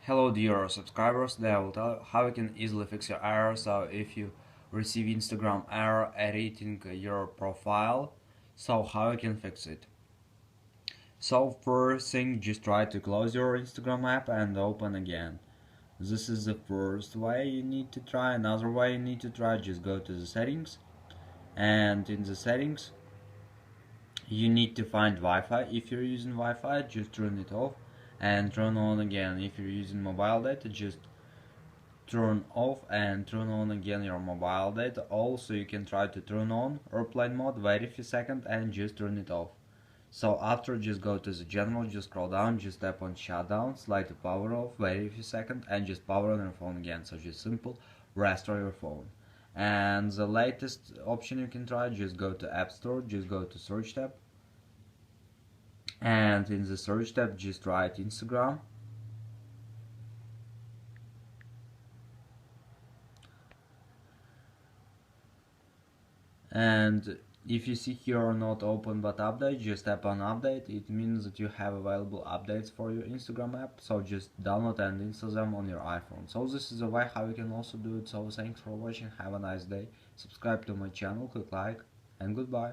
Hello dear subscribers, today I will tell you how you can easily fix your error. So if you receive Instagram error editing your profile, so how you can fix it. So first thing, just try to close your Instagram app and open again. This is the first way you need to try. Another way you need to try, just go to the settings, and in the settings you need to find Wi-Fi. If you're using Wi-Fi, just turn it off and turn on again. If you're using mobile data, just turn off and turn on again your mobile data. Also, you can try to turn on airplane mode, wait a few seconds and just turn it off. So after, just go to the general, just scroll down, just tap on shutdown, slide to power off, wait a few seconds and just power on your phone again. So just simple, restore your phone. And the latest option you can try, just go to App Store, just go to search tab, and in the search tab just write Instagram. And if you see here not open but update, just tap on update. It means that you have available updates for your Instagram app, so just download and install them on your iPhone. So this is a way how you can also do it. So thanks for watching, have a nice day, subscribe to my channel, click like, and goodbye.